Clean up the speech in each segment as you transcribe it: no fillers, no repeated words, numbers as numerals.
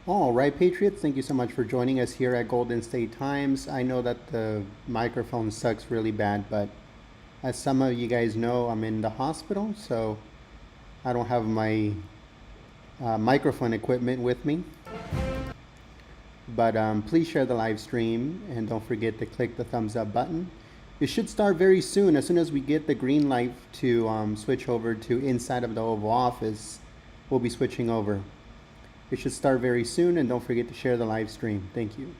All right, Patriots, thank you so much for joining us here at Golden State Times. I know that the microphone sucks really bad, but as some of you guys know, I'm in the hospital, so I don't have my microphone equipment with me. But please share the live stream and don't forget to click the thumbs up button. It should start very soon. As soon as we get the green light to switch over to inside of the Oval Office, we'll be switching over. It should start very soon, and don't forget to share the live stream. Thank you.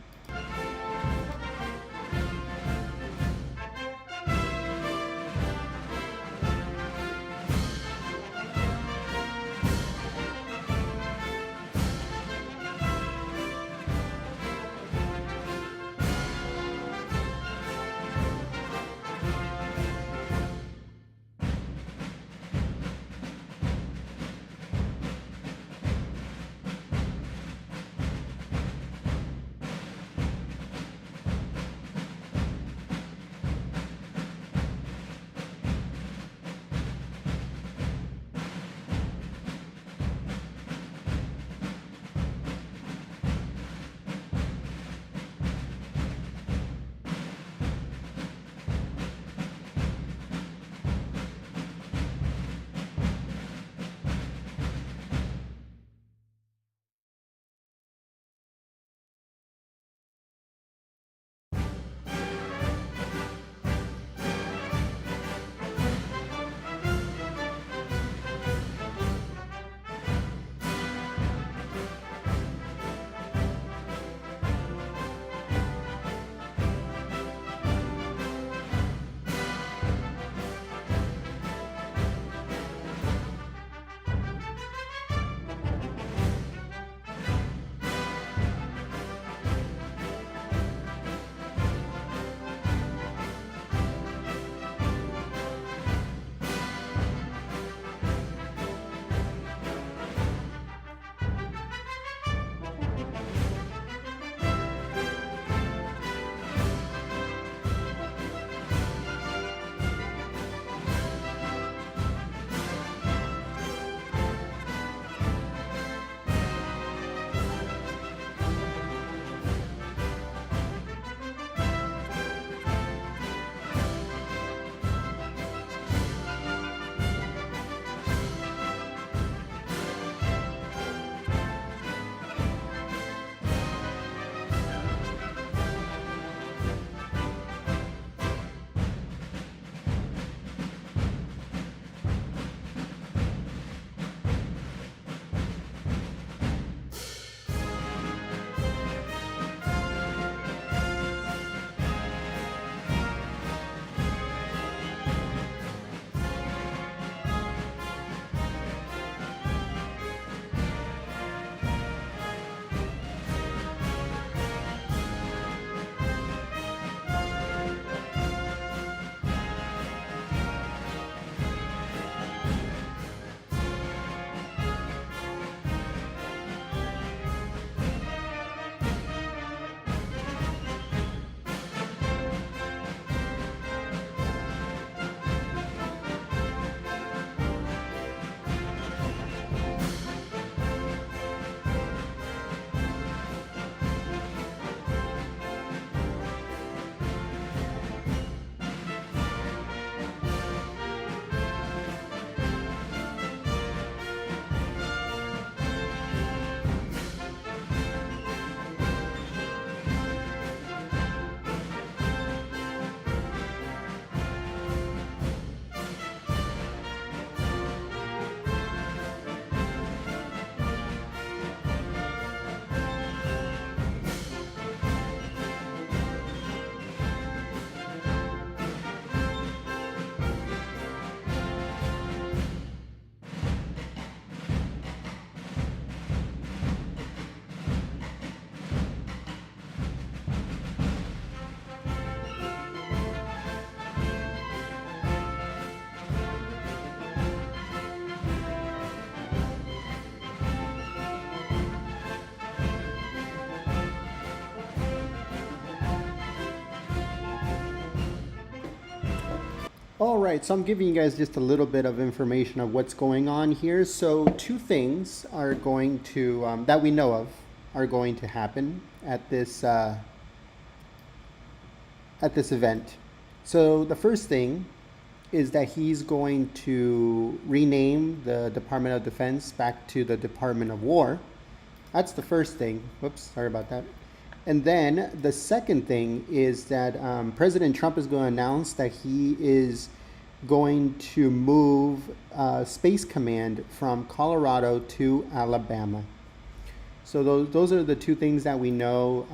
All right, so I'm giving you guys just a little bit of information of what's going on here. So two things are going to, that we know of, are going to happen at this event. So the first thing is that he's going to rename the Department of Defense back to the Department of War. That's the first thing. Whoops, sorry about that. And then the second thing is that President Trump is going to announce that he is going to move Space Command from Colorado to Alabama. So those are the two things that we know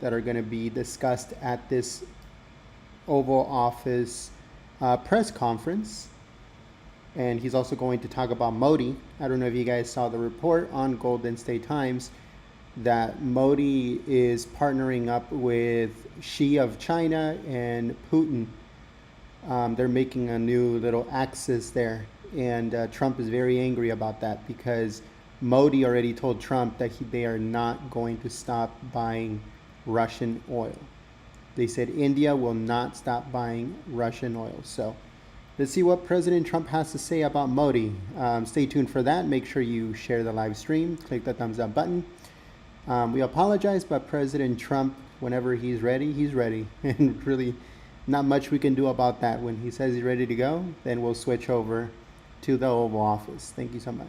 that are going to be discussed at this Oval Office press conference. And he's also going to talk about Modi. I don't know if you guys saw the report on Golden State Times that Modi is partnering up with Xi of China and Putin. They're making a new little axis there. And Trump is very angry about that because Modi already told Trump that they are not going to stop buying Russian oil. They said India will not stop buying Russian oil. So let's see what President Trump has to say about Modi. Stay tuned for that. Make sure you share the live stream. Click the thumbs up button. We apologize, but President Trump, whenever he's ready, he's ready. And really not much we can do about that. When he says he's ready to go, then we'll switch over to the Oval Office. Thank you so much.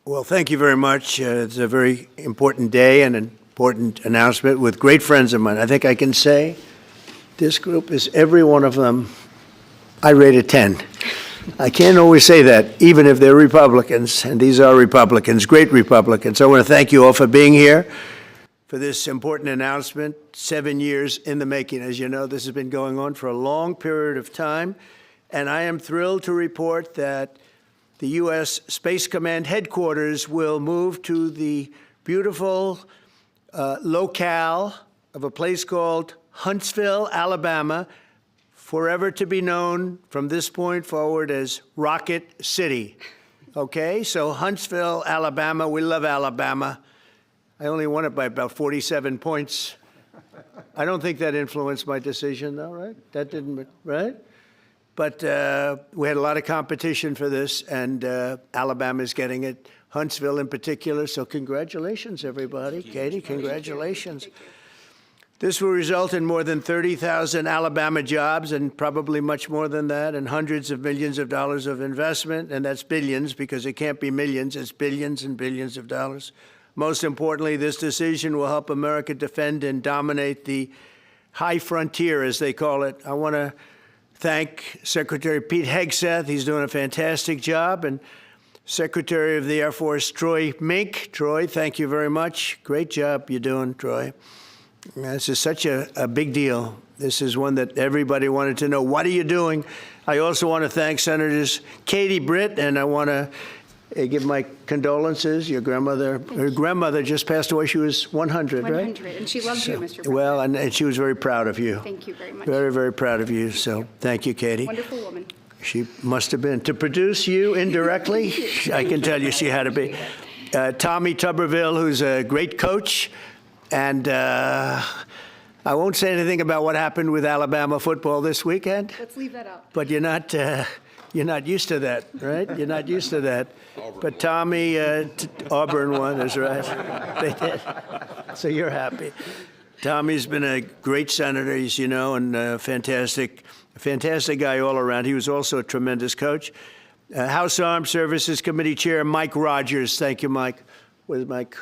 Well, thank you very much. It's a very important day and an important announcement with great friends of mine. I think I can say this group is every one of them, I rate a 10. I can't always say that, even if they're Republicans, and these are Republicans, great Republicans. I want to thank you all for being here for this important announcement, 7 years in the making. As you know, this has been going on for a long period of time, and I am thrilled to report that the U.S. Space Command headquarters will move to the beautiful locale of a place called Huntsville, Alabama, forever to be known from this point forward as Rocket City. Okay, so Huntsville, Alabama, we love Alabama. I only won it by about 47 points. I don't think that influenced my decision, though, right? That didn't, right? But we had a lot of competition for this, and Alabama's getting it, Huntsville in particular. So congratulations, everybody. Katie, congratulations. This will result in more than 30,000 Alabama jobs, and probably much more than that, and hundreds of millions of dollars of investment, and that's billions, because it can't be millions, it's billions and billions of dollars. Most importantly, this decision will help America defend and dominate the high frontier, as they call it. I want to thank Secretary Pete Hegseth. He's doing a fantastic job. And Secretary of the Air Force Troy Mink. Troy, thank you very much. Great job you're doing, Troy. This is such a big deal. This is one that everybody wanted to know. What are you doing? I also want to thank Senators Katie Britt, and I want to give my condolences. Your grandmother, her grandmother just passed away. She was 100, right? 100, and she loves you, Mr. President. Well, and she was very proud of you. Thank you very much. Very, very proud of you. So thank you, Katie. Wonderful woman. She must have been. To produce you indirectly, I can tell you she had to be. Tommy Tuberville, who's a great coach. And I won't say anything about what happened with Alabama football this weekend. Let's leave that out. But you're not used to that, right? You're not used to that. But Tommy, Auburn won, is right. They did. So you're happy. Tommy's been a great senator, as you know, and a fantastic guy all around. He was also a tremendous coach. House Armed Services Committee Chair Mike Rogers. Thank you, Mike. Where's Mike?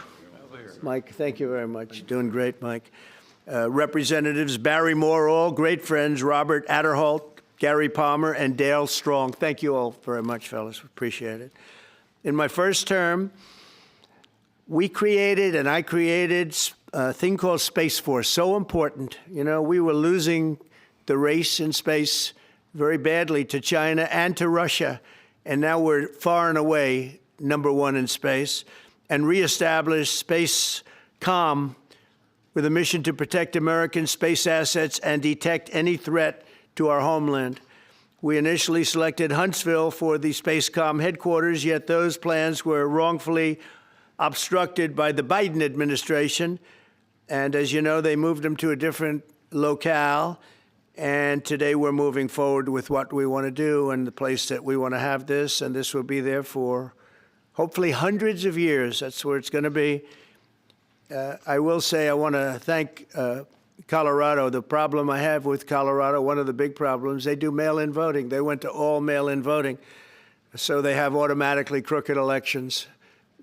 Mike, thank you very much. Doing great, Mike. Representatives Barry Moore, all great friends, Robert Adderholt, Gary Palmer, and Dale Strong. Thank you all very much, fellas. Appreciate it. In my first term, I created a thing called Space Force, so important. You know, we were losing the race in space very badly to China and to Russia, and now we're far and away #1 in space, and reestablished Space Com with a mission to protect American space assets and detect any threat to our homeland. We initially selected Huntsville for the SpaceCom headquarters, yet those plans were wrongfully obstructed by the Biden administration. And as you know, they moved them to a different locale. And today we're moving forward with what we want to do and the place that we want to have this. And this will be there for hopefully hundreds of years. That's where it's going to be. I will say I want to thank Colorado. The problem I have with Colorado, one of the big problems, they do mail-in voting. They went to all mail-in voting. So they have automatically crooked elections.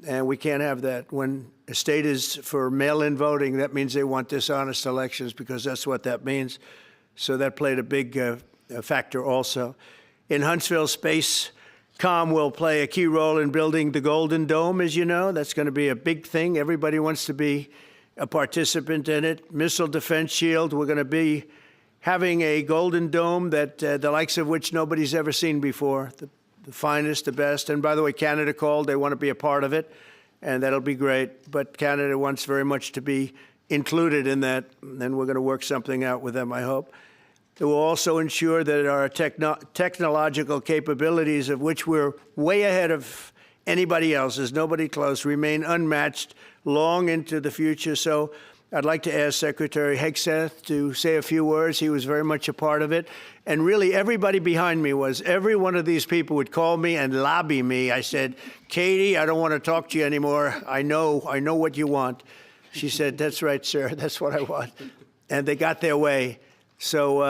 And we can't have that. When a state is for mail-in voting, that means they want dishonest elections, because that's what that means. So that played a big factor also. In Huntsville, SpaceCom will play a key role in building the Golden Dome, as you know. That's going to be a big thing. Everybody wants to be a participant in it. Missile Defense Shield, we're going to be having a Golden Dome that the likes of which nobody's ever seen before, the finest, the best. And by the way, Canada called. They want to be a part of it, and that'll be great. But Canada wants very much to be included in that, and we're going to work something out with them, I hope. It will also ensure that our technological capabilities, of which we're way ahead of anybody else, there's nobody close, remain unmatched long into the future. So I'd like to ask Secretary Hegseth to say a few words. He was very much a part of it. And really, everybody behind me was. Every one of these people would call me and lobby me. I said, Katie, I don't want to talk to you anymore. I know what you want. She said, that's right, sir. That's what I want. And they got their way. So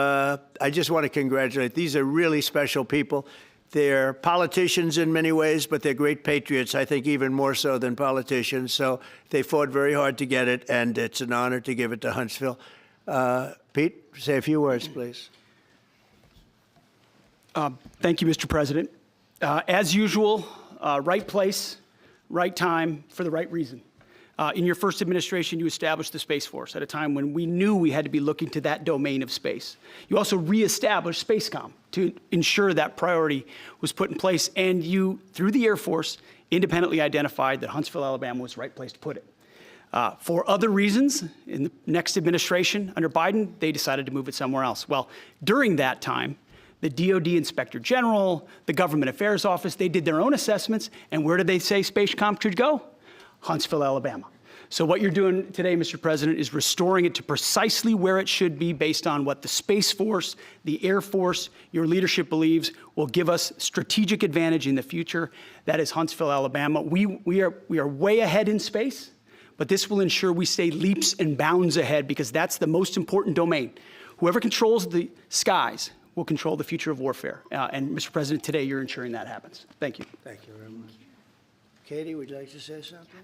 I just want to congratulate. These are really special people. They're politicians in many ways, but they're great patriots, I think even more so than politicians. So they fought very hard to get it, and it's an honor to give it to Huntsville. Pete, say a few words, please. Thank you, Mr. President. As usual, right place, right time, for the right reason. In your first administration, you established the Space Force at a time when we knew we had to be looking to that domain of space. You also reestablished SpaceCom to ensure that priority was put in place, and you, through the Air Force, independently identified that Huntsville, Alabama was the right place to put it. For other reasons, in the next administration under Biden, they decided to move it somewhere else. Well, during that time, the DoD Inspector General, the Government Affairs Office, they did their own assessments, and where did they say SpaceCom should go? Huntsville, Alabama. So what you're doing today, Mr. President, is restoring it to precisely where it should be based on what the Space Force, the Air Force, your leadership believes will give us strategic advantage in the future. That is Huntsville, Alabama. We are way ahead in space, but this will ensure we stay leaps and bounds ahead because that's the most important domain. Whoever controls the skies will control the future of warfare. And Mr. President, today you're ensuring that happens. Thank you. Thank you very much. Katie, would you like to say something?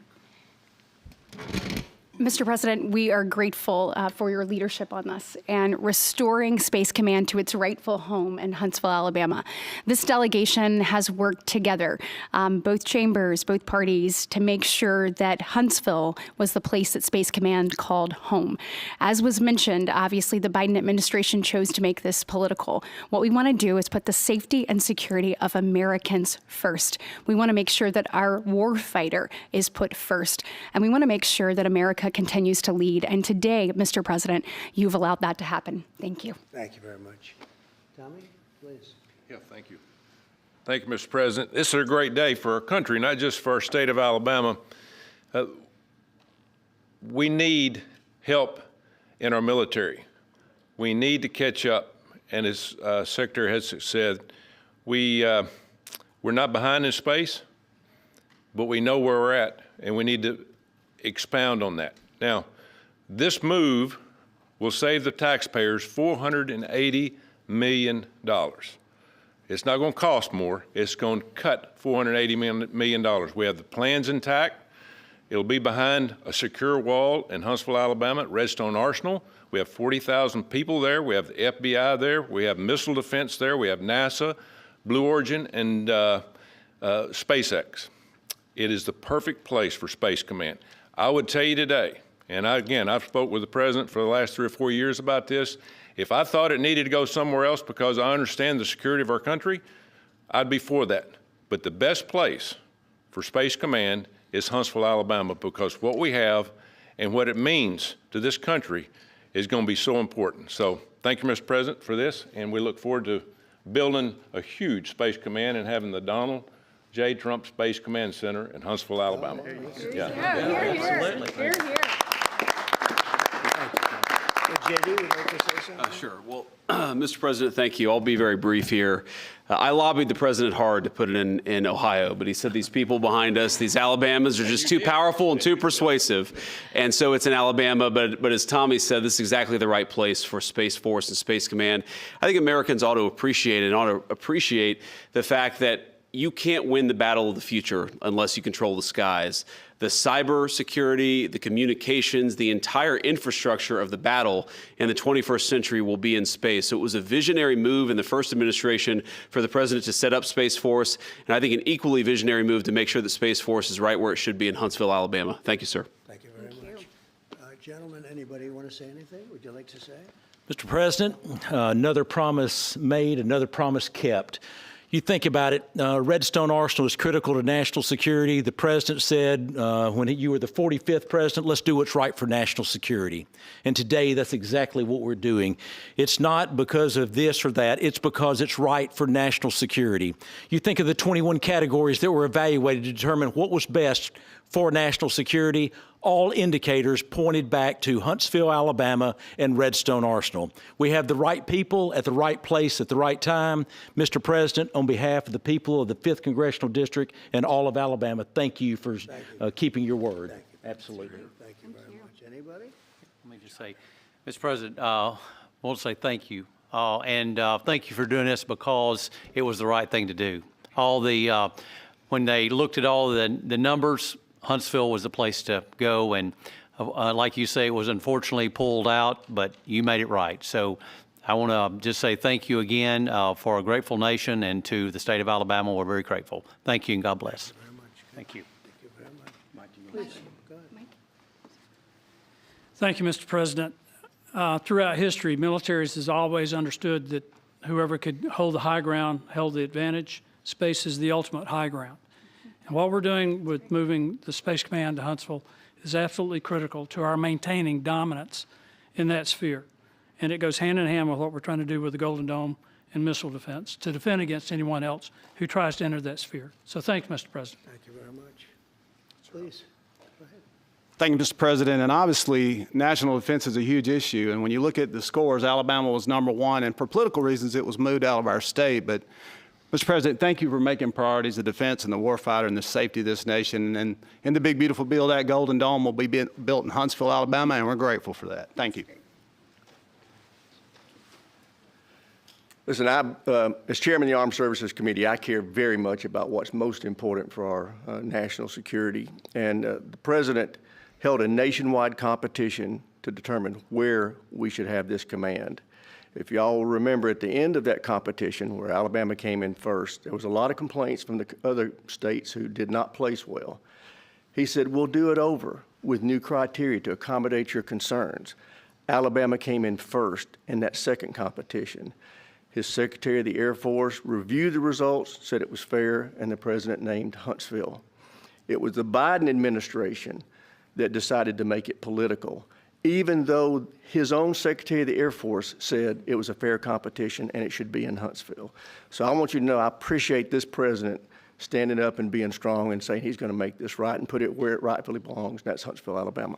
Mr. President, we are grateful for your leadership on this and restoring Space Command to its rightful home in Huntsville, Alabama. This delegation has worked together, both chambers, both parties, to make sure that Huntsville was the place that Space Command called home. As was mentioned, obviously the Biden administration chose to make this political. What we want to do is put the safety and security of Americans first. We want to make sure that our war fighter is put first, and we want to make sure that America continues to lead. And today, Mr. President, you've allowed that to happen. Thank you. Thank you very much. Tommy, please. Yeah, thank you. Thank you, Mr. President. This is a great day for our country, not just for our state of Alabama. We need help in our military. We need to catch up. And as Secretary Hesek said, we're not behind in space, but we know where we're at, and we need to expound on that. Now, this move will save the taxpayers $480 million. It's not going to cost more. It's going to cut $480 million. We have the plans intact. It'll be behind a secure wall in Huntsville, Alabama, at Redstone Arsenal. We have 40,000 people there. We have the FBI there. We have missile defense there. We have NASA, Blue Origin, and SpaceX. It is the perfect place for Space Command. I would tell you today, and I've spoke with the President for the last 3 or 4 years about this, if I thought it needed to go somewhere else because I understand the security of our country, I'd be for that. But the best place for Space Command is Huntsville, Alabama, because what we have and what it means to this country is going to be so important. So thank you, Mr. President, for this, and we look forward to building a huge Space Command and having the Donald J. Trump Space Command Center in Huntsville, Alabama. Absolutely. Hear, hear. JD, would you like to say something? Sure. Well, Mr. President, thank you. I'll be very brief here. I lobbied the president hard to put it in Ohio, but he said these people behind us, these Alabamas, are just too powerful and too persuasive. And so it's in Alabama, but as Tommy said, this is exactly the right place for Space Force and Space Command. I think Americans ought to appreciate the fact that you can't win the battle of the future unless you control the skies. The cyber security, the communications, the entire infrastructure of the battle in the 21st century will be in space. So it was a visionary move in the first administration for the president to set up Space Force, and I think an equally visionary move to make sure that Space Force is right where it should be in Huntsville, Alabama. Thank you, sir. Thank you very much. Gentlemen, anybody want to say anything? Would you like to say? Mr. President, another promise made, another promise kept. You think about it, Redstone Arsenal is critical to national security. The president said when you were the 45th president, let's do what's right for national security. And today, that's exactly what we're doing. It's not because of this or that. It's because it's right for national security. You think of the 21 categories that were evaluated to determine what was best for national security. All indicators pointed back to Huntsville, Alabama, and Redstone Arsenal. We have the right people at the right place at the right time. Mr. President, on behalf of the people of the 5th Congressional District and all of Alabama, thank you for keeping your word. Thank you. Absolutely. Thank you very much. Anybody? Let me just say, Mr. President, I want to say thank you and thank you for doing this because it was the right thing to do. When they looked at all the numbers, Huntsville was the place to go, and like you say, it was unfortunately pulled out, but you made it right. So I want to just say thank you again for a grateful nation, and to the state of Alabama, we're very grateful. Thank you, and God bless. Thank you. Thank you very much. Mike, please. Go ahead. Thank you, Mr. President. Throughout history, militaries has always understood that whoever could hold the high ground held the advantage. Space is the ultimate high ground. And what we're doing with moving the Space Command to Huntsville is absolutely critical to our maintaining dominance in that sphere. And it goes hand in hand with what we're trying to do with the Golden Dome and missile defense, to defend against anyone else who tries to enter that sphere. So thank you, Mr. President. Thank you very much. Please. Thank you, Mr. President. And obviously, national defense is a huge issue. And when you look at the scores, Alabama was #1. And for political reasons, it was moved out of our state. But, Mr. President, thank you for making priorities the defense and the warfighter and the safety of this nation. And in the big, beautiful bill, that Golden Dome will be built in Huntsville, Alabama, and we're grateful for that. Thank you. Listen, as chairman of the Armed Services Committee, I care very much about what's most important for our national security. And the President held a nationwide competition to determine where we should have this command. If y'all remember, at the end of that competition, where Alabama came in first, there was a lot of complaints from the other states who did not place well. He said, we'll do it over with new criteria to accommodate your concerns. Alabama came in first in that second competition. His Secretary of the Air Force reviewed the results, said it was fair, and the President named Huntsville. It was the Biden administration that decided to make it political, even though his own Secretary of the Air Force said it was a fair competition and it should be in Huntsville. So I want you to know I appreciate this President standing up and being strong and saying he's going to make this right and put it where it rightfully belongs, and that's Huntsville, Alabama.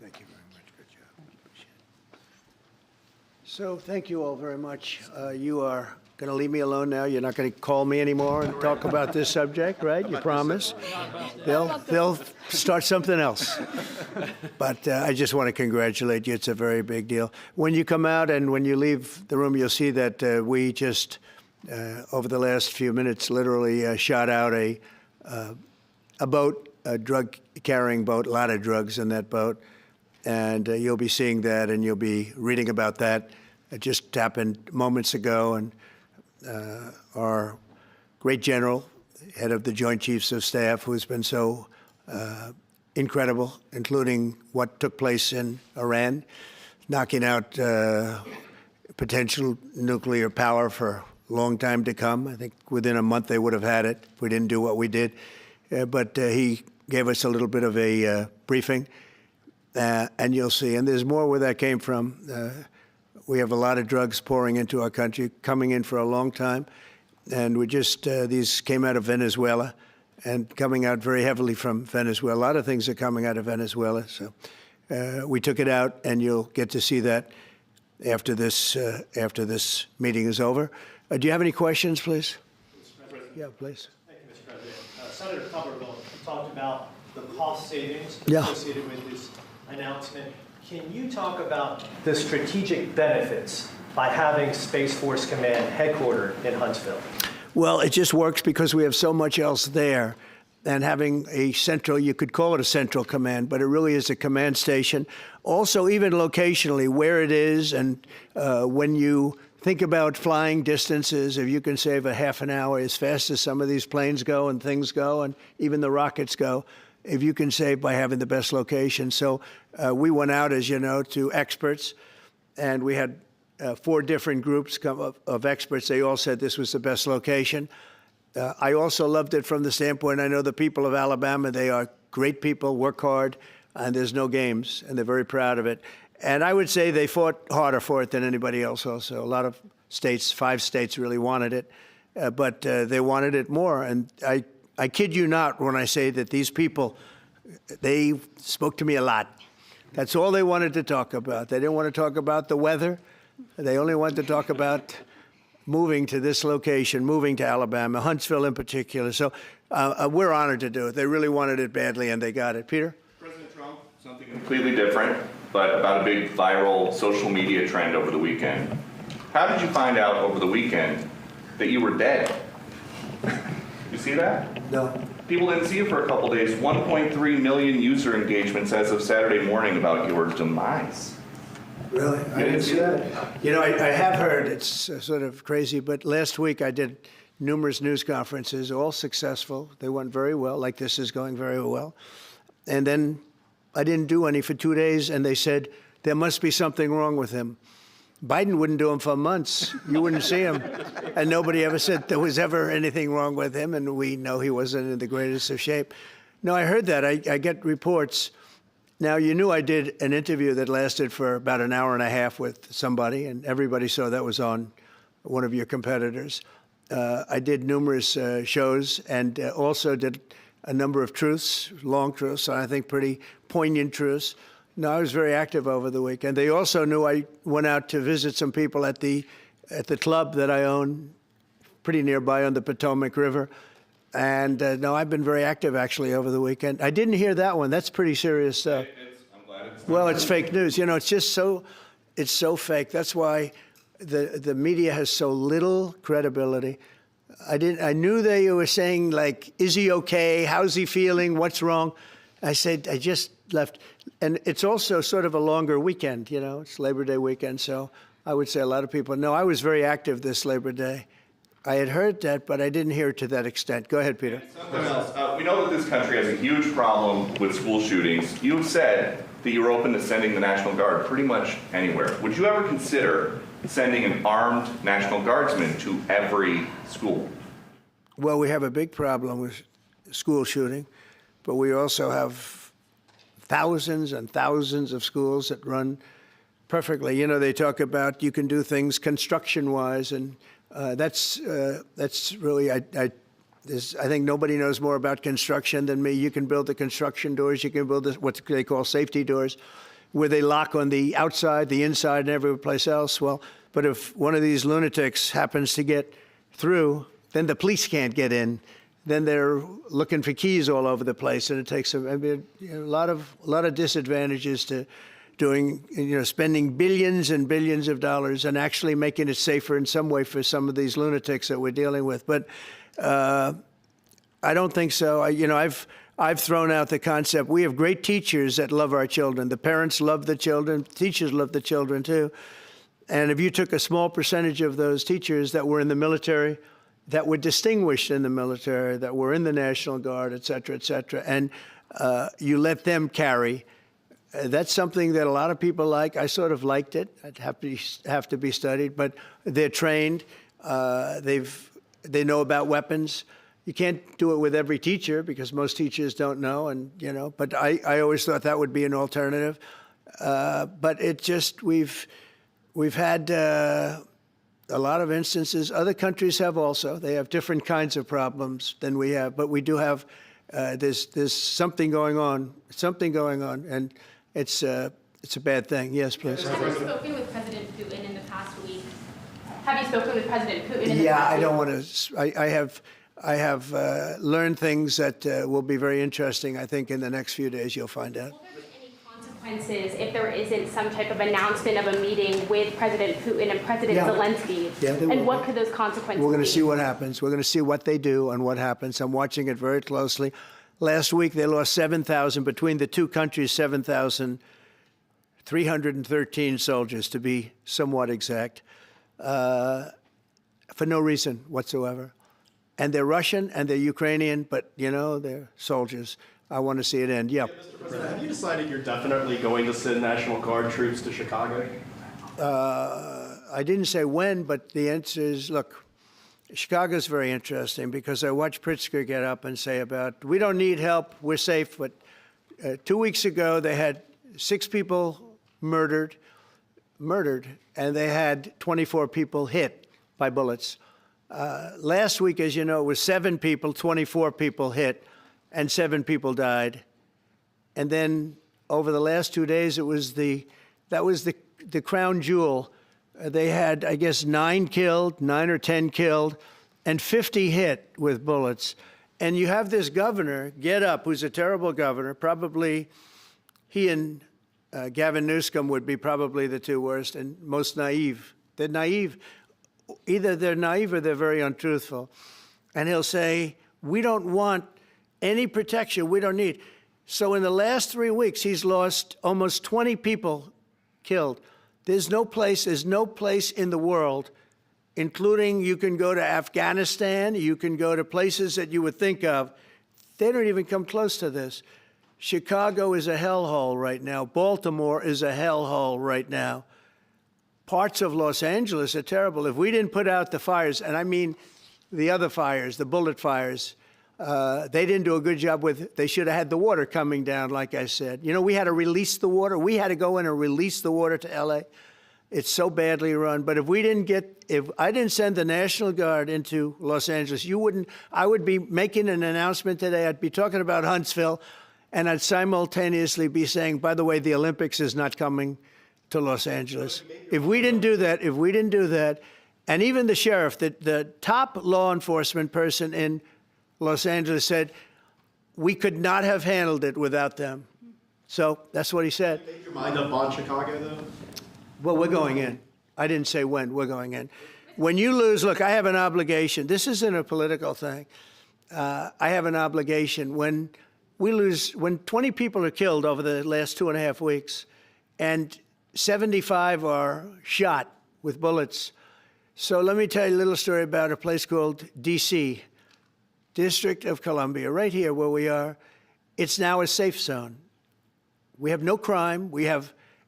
Thank you very much. Good job. Appreciate it. So thank you all very much. You are going to leave me alone now? You're not going to call me anymore and talk about this subject, right? You promise? They'll start something else. But I just want to congratulate you. It's a very big deal. When you come out and when you leave the room, you'll see that we just, over the last few minutes, literally shot out a boat, a drug-carrying boat, a lot of drugs in that boat. And you'll be seeing that, and you'll be reading about that. It just happened moments ago, and our great general, head of the Joint Chiefs of Staff, who's been so incredible, including what took place in Iran, knocking out potential nuclear power for a long time to come. I think within a month they would have had it if we didn't do what we did. But he gave us a little bit of a briefing, and you'll see. And there's more where that came from. We have a lot of drugs pouring into our country, coming in for a long time. And we just, these came out of Venezuela and coming out very heavily from Venezuela. A lot of things are coming out of Venezuela. So we took it out, and you'll get to see that after this meeting is over. Do you have any questions, please? Yeah, please. Thank you, Mr. President. Senator Tuberville talked about the cost savings Yeah. associated with this announcement. Can you talk about the strategic benefits by having Space Force Command headquartered in Huntsville? Well, it just works because we have so much else there. And having a central, you could call it a central command, but it really is a command station. Also, even locationally, where it is, and when you think about flying distances, if you can save a half an hour as fast as some of these planes go and things go, and even the rockets go, if you can save by having the best location. So we went out, as you know, to experts, and we had 4 different groups of experts. They all said this was the best location. I also loved it from the standpoint, I know the people of Alabama, they are great people, work hard, and there's no games, and they're very proud of it. And I would say they fought harder for it than anybody else also. A lot of states, 5 states really wanted it, but they wanted it more. And I kid you not when I say that these people, they spoke to me a lot. That's all they wanted to talk about. They didn't want to talk about the weather. They only wanted to talk about moving to this location, moving to Alabama, Huntsville in particular. So we're honored to do it. They really wanted it badly, and they got it. Peter? President Trump, something completely different, but about a big viral social media trend over the weekend. How did you find out over the weekend that you were dead? You see that? No. People didn't see you for a couple days. 1.3 million user engagements as of Saturday morning about your demise. Really? I didn't see that. You know, I have heard, it's sort of crazy, but last week I did numerous news conferences, all successful. They went very well, like this is going very well. And then I didn't do any for 2 days, and they said, there must be something wrong with him. Biden wouldn't do them for months. You wouldn't see him. And nobody ever said there was ever anything wrong with him, and we know he wasn't in the greatest of shape. No, I heard that. I get reports. Now, you knew I did an interview that lasted for about an hour and a half with somebody, and everybody saw that was on one of your competitors. I did numerous shows and also did a number of truths, long truths, and I think pretty poignant truths. No, I was very active over the weekend. They also knew I went out to visit some people at the club that I own, pretty nearby on the Potomac River. And no, I've been very active actually over the weekend. I didn't hear that one. That's pretty serious stuff. I'm glad it's Well, it's fake news. You know, it's just it's so fake. That's why the media has so little credibility. I knew they were saying, like, is he okay? How's he feeling? What's wrong? I said, I just left. And it's also sort of a longer weekend, you know, it's Labor Day weekend. So I would say a lot of people know I was very active this Labor Day. I had heard that, but I didn't hear it to that extent. Go ahead, Peter. We know that this country has a huge problem with school shootings. You've said that you're open to sending the National Guard pretty much anywhere. Would you ever consider sending an armed National Guardsman to every school? Well, we have a big problem with school shooting, but we also have thousands and thousands of schools that run perfectly. You know, they talk about you can do things construction-wise, and that's really, I think nobody knows more about construction than me. You can build the construction doors. You can build what they call safety doors, where they lock on the outside, the inside, and every place else. Well, but if one of these lunatics happens to get through, then the police can't get in. Then they're looking for keys all over the place, and it takes a lot of disadvantages to doing, you know, spending billions and billions of dollars and actually making it safer in some way for some of these lunatics that we're dealing with. But I don't think so. I've thrown out the concept. We have great teachers that love our children. The parents love the children. Teachers love the children too. And if you took a small percentage of those teachers that were in the military, that were distinguished in the military, that were in the National Guard, et cetera, and you let them carry, that's something that a lot of people like. I sort of liked it. It'd have to be studied, but they're trained. They know about weapons. You can't do it with every teacher because most teachers don't know, and you know. But I always thought that would be an alternative. But it just we've had a lot of instances. Other countries have also. They have different kinds of problems than we have, but we do have. There's something going on. And it's a bad thing. Yes, please. Have you spoken with President Putin in the past week? Have you spoken with President Putin in the past week? Yeah, I don't want to. I have learned things that will be very interesting. I think in the next few days you'll find out. Will there be any consequences if there isn't some type of announcement of a meeting with President Putin and President Zelensky? Yeah, and what could those consequences be? We're going to see what happens. We're going to see what they do and what happens. I'm watching it very closely. Last week, they lost 7,000, between the two countries, 7,313 soldiers, to be somewhat exact, for no reason whatsoever. And they're Russian and they're Ukrainian, but, you know, they're soldiers. I want to see it end. Yeah. Mr. President, have you decided you're definitely going to send National Guard troops to Chicago? I didn't say when, but the answer is, look, Chicago's very interesting because I watched Pritzker get up and say about, we don't need help, we're safe. But 2 weeks ago, they had 6 people murdered, and they had 24 people hit by bullets. Last week, as you know, it was 7 people, 24 people hit, and 7 people died. And then over the last 2 days, that was the crown jewel. They had, I guess, 9 or 10 killed, and 50 hit with bullets. And you have this governor get up, who's a terrible governor. Probably he and Gavin Newsom would be probably the 2 worst and most naive They're naive. Either they're naive or they're very untruthful. And he'll say, we don't want any protection. We don't need. So in the last 3 weeks, he's lost almost 20 people killed. There's no place in the world, including you can go to Afghanistan, you can go to places that you would think of. They don't even come close to this. Chicago is a hellhole right now. Baltimore is a hellhole right now. Parts of Los Angeles are terrible. If we didn't put out the fires, and I mean the other fires, the bullet fires, they didn't do a good job with it. They should have had the water coming down, like I said. You know, we had to release the water. We had to go in and release the water to LA. It's so badly run. But if I didn't send the National Guard into Los Angeles, I would be making an announcement today. I'd be talking about Huntsville, and I'd simultaneously be saying, by the way, the Olympics is not coming to Los Angeles. If we didn't do that, and even the sheriff, the top law enforcement person in Los Angeles said, we could not have handled it without them. So that's what he said. Make your mind up on Chicago, though? Well, we're going in. I didn't say when. We're going in. When you lose, look, I have an obligation. This isn't a political thing. I have an obligation. When we lose, when 20 people are killed over the last 2.5 weeks, and 75 are shot with bullets. So let me tell you a little story about a place called D.C., District of Columbia, right here where we are. It's now a safe zone. We have no crime.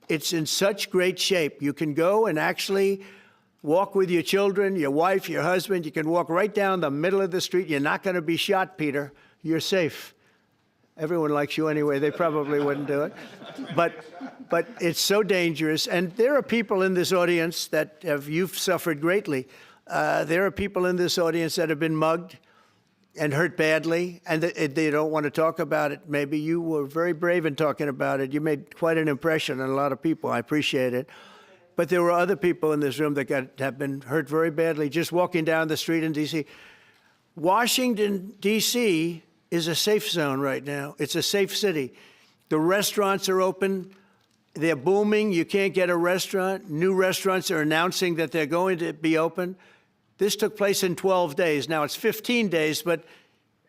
It's in such great shape. You can go and actually walk with your children, your wife, your husband. You can walk right down the middle of the street. You're not going to be shot, Peter. You're safe. Everyone likes you anyway. They probably wouldn't do it. But it's so dangerous. And there are people in this audience you've suffered greatly. There are people in this audience that have been mugged and hurt badly, and they don't want to talk about it. Maybe you were very brave in talking about it. You made quite an impression on a lot of people. I appreciate it. But there were other people in this room that have been hurt very badly just walking down the street in D.C. Washington, D.C. is a safe zone right now. It's a safe city. The restaurants are open. They're booming. You can't get a restaurant. New restaurants are announcing that they're going to be open. This took place in 12 days. Now it's 15 days, but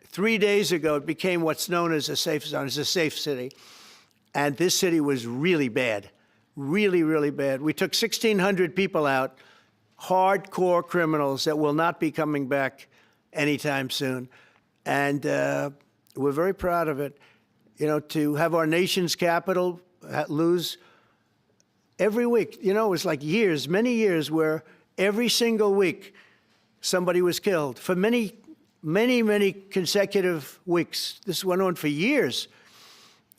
3 days ago it became what's known as a safe zone. It's a safe city. And this city was really bad, really, really bad. We took 1,600 people out, hardcore criminals that will not be coming back anytime soon. And we're very proud of it. You know, to have our nation's capital lose every week, you know, it was like years, many years where every single week somebody was killed for many, many, many consecutive weeks. This went on for years.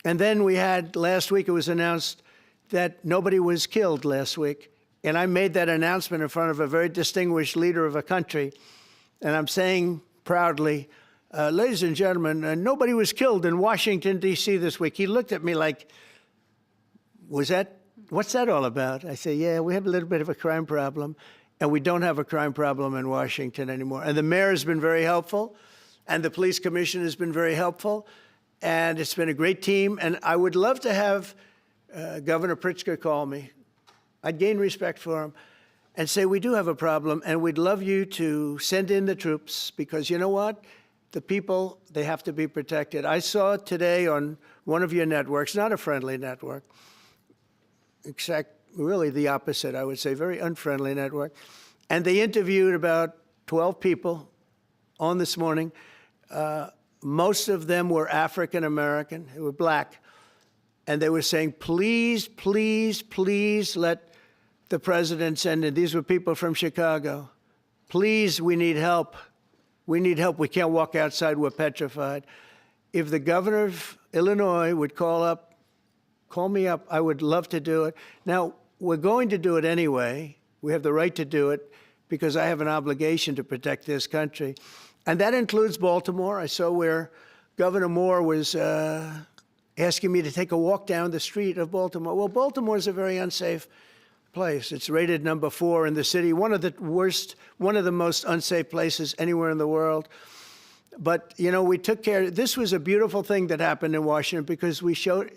And then we had, last week it was announced that nobody was killed last week. And I made that announcement in front of a very distinguished leader of a country. And I'm saying proudly, ladies and gentlemen, nobody was killed in Washington, D.C. this week. He looked at me like, what's that all about? I say, yeah, we have a little bit of a crime problem. And we don't have a crime problem in Washington anymore. And the mayor has been very helpful, and the police commission has been very helpful, and it's been a great team. And I would love to have Governor Pritzker call me. I'd gain respect for him and say, we do have a problem, and we'd love you to send in the troops, because you know what? The people, they have to be protected. I saw today on one of your networks, not a friendly network, except really the opposite, I would say, very unfriendly network. And they interviewed about 12 people on this morning. Most of them were African American, they were black. And they were saying, please, please, please let the president send in. These were people from Chicago. Please, we need help. We need help. We can't walk outside. We're petrified. If the governor of Illinois would call me up, I would love to do it. Now, we're going to do it anyway. We have the right to do it because I have an obligation to protect this country. And that includes Baltimore. I saw where Governor Moore was asking me to take a walk down the street of Baltimore. Well, Baltimore is a very unsafe place. It's rated number 4 in the city, one of the most unsafe places anywhere in the world. But, you know, we took care. This was a beautiful thing that happened in Washington because we showed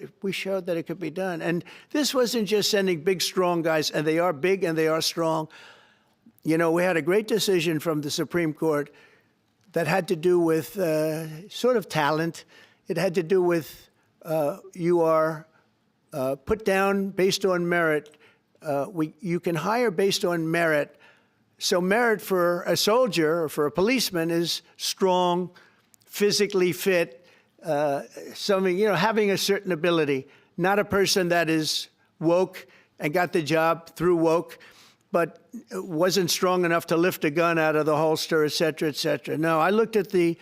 that it could be done. And this wasn't just sending big, strong guys, and they are big and they are strong. You know, we had a great decision from the Supreme Court that had to do with sort of talent. It had to do with you are put down based on merit. You can hire based on merit. So merit for a soldier or for a policeman is strong, physically fit, something, you know, having a certain ability, not a person that is woke and got the job through woke, but wasn't strong enough to lift a gun out of the holster, et cetera, et cetera. No, I looked at the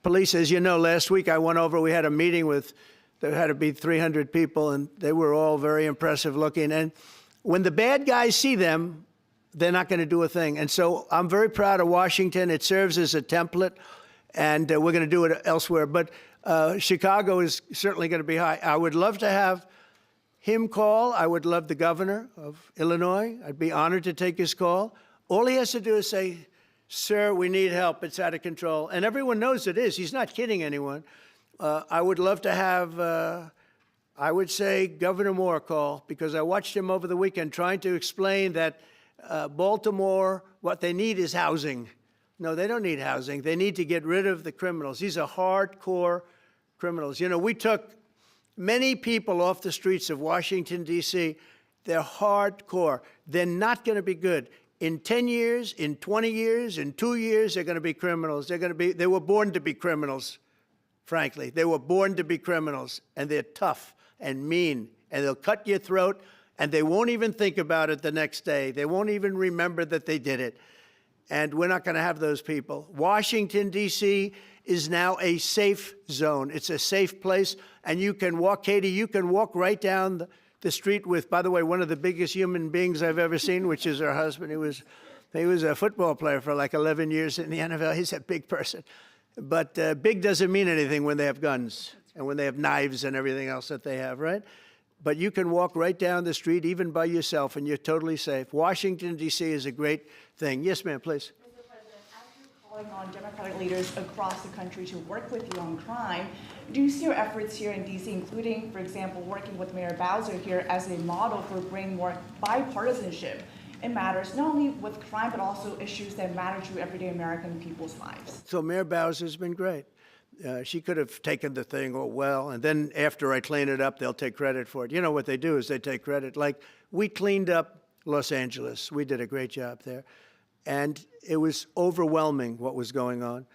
police. As you know, last week I went over, we had a meeting with, there had to be 300 people, and they were all very impressive looking. And when the bad guys see them, they're not going to do a thing. And so I'm very proud of Washington. It serves as a template, and we're going to do it elsewhere. But Chicago is certainly going to be high. I would love to have him call. I would love the governor of Illinois. I'd be honored to take his call. All he has to do is say, sir, we need help. It's out of control. And everyone knows it is. He's not kidding anyone. I would love to have, I would say, Governor Moore call, because I watched him over the weekend trying to explain that Baltimore, what they need is housing. No, they don't need housing. They need to get rid of the criminals. These are hardcore criminals. You know, we took many people off the streets of Washington, D.C. They're hardcore. They're not going to be good. In 10 years, in 20 years, in 2 years, they're going to be criminals. They were born to be criminals, frankly. They were born to be criminals, and they're tough and mean, and they'll cut your throat, and they won't even think about it the next day. They won't even remember that they did it. And we're not going to have those people. Washington, D.C. is now a safe zone. It's a safe place. And you can walk, Katie, you can walk right down the street with, by the way, one of the biggest human beings I've ever seen, which is her husband. He was a football player for like 11 years in the NFL. He's a big person. But big doesn't mean anything when they have guns and when they have knives and everything else that they have, right? But you can walk right down the street, even by yourself, and you're totally safe. Washington, D.C. is a great thing. Yes, ma'am, please. Mr. President, as you're calling on Democratic leaders across the country to work with you on crime, do you see your efforts here in D.C., including, for example, working with Mayor Bowser here as a model for bringing more bipartisanship in matters not only with crime, but also issues that matter to everyday American people's lives? So Mayor Bowser's been great. She could have taken the thing, oh, well, and then after I clean it up, they'll take credit for it. You know what they do is they take credit. Like, we cleaned up Los Angeles. We did a great job there. And it was overwhelming what was going on.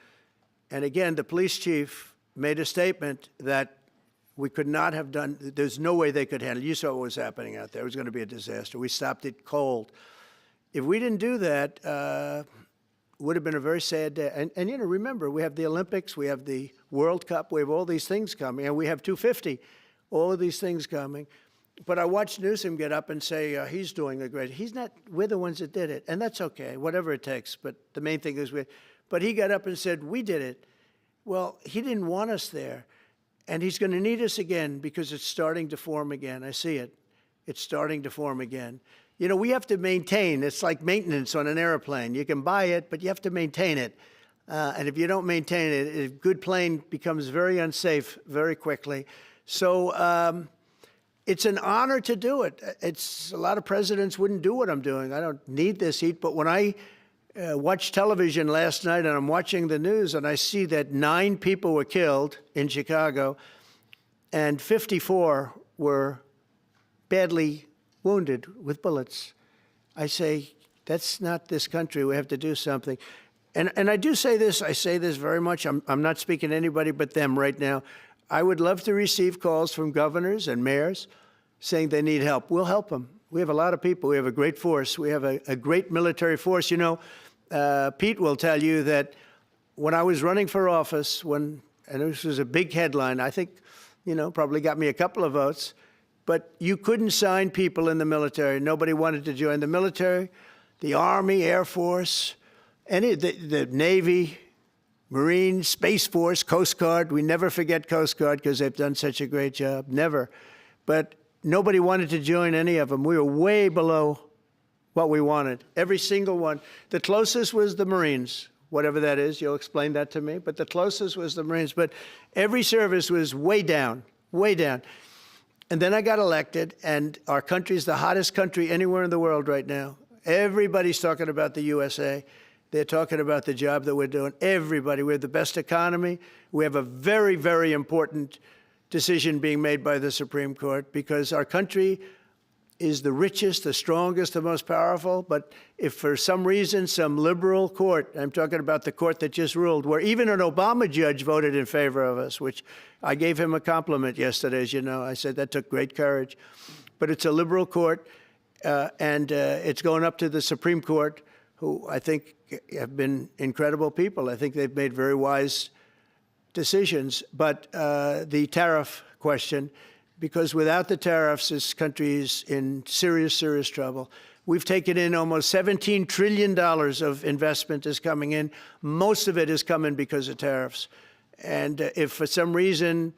And again, the police chief made a statement that we could not have done, there's no way they could handle it. You saw what was happening out there. It was going to be a disaster. We stopped it cold. If we didn't do that, would have been a very sad day. And, you know, remember, we have the Olympics, we have the World Cup, we have all these things coming, and we have 250, all of these things coming. But I watched Newsom get up and say he's doing a great, he's not, we're the ones that did it, and that's okay, whatever it takes. But the main thing is, but he got up and said, we did it. Well, he didn't want us there, and he's going to need us again because it's starting to form again. I see it. It's starting to form again. You know, we have to maintain. It's like maintenance on an airplane. You can buy it, but you have to maintain it. And if you don't maintain it, a good plane becomes very unsafe very quickly. So it's an honor to do it. It's a lot of presidents wouldn't do what I'm doing. I don't need this heat. But when I watched television last night and I'm watching the news and I see that 9 people were killed in Chicago and 54 were badly wounded with bullets, I say, that's not this country. We have to do something. And I do say this, I say this very much. I'm not speaking to anybody but them right now. I would love to receive calls from governors and mayors saying they need help. We'll help them. We have a lot of people. We have a great force. We have a great military force. You know, Pete will tell you that when I was running for office, and this was a big headline, I think, you know, probably got me a couple of votes, but you couldn't sign people in the military. Nobody wanted to join the military, the Army, Air Force, the Navy, Marines, Space Force, Coast Guard. We never forget Coast Guard because they've done such a great job. Never. But nobody wanted to join any of them. We were way below what we wanted. Every single one. The closest was the Marines, whatever that is. You'll explain that to me. But the closest was the Marines. But every service was way down, way down. And then I got elected, and our country is the hottest country anywhere in the world right now. Everybody's talking about the USA. They're talking about the job that we're doing. Everybody. We have the best economy. We have a very, very important decision being made by the Supreme Court because our country is the richest, the strongest, the most powerful. But if for some reason some liberal court, I'm talking about the court that just ruled, where even an Obama judge voted in favor of us, which I gave him a compliment yesterday, as you know. I said that took great courage. But it's a liberal court, and it's going up to the Supreme Court, who I think have been incredible people. I think they've made very wise decisions. But the tariff question, because without the tariffs, this country is in serious, serious trouble. We've taken in almost $17 trillion of investment is coming in. Most of it is coming because of tariffs. And if for some reason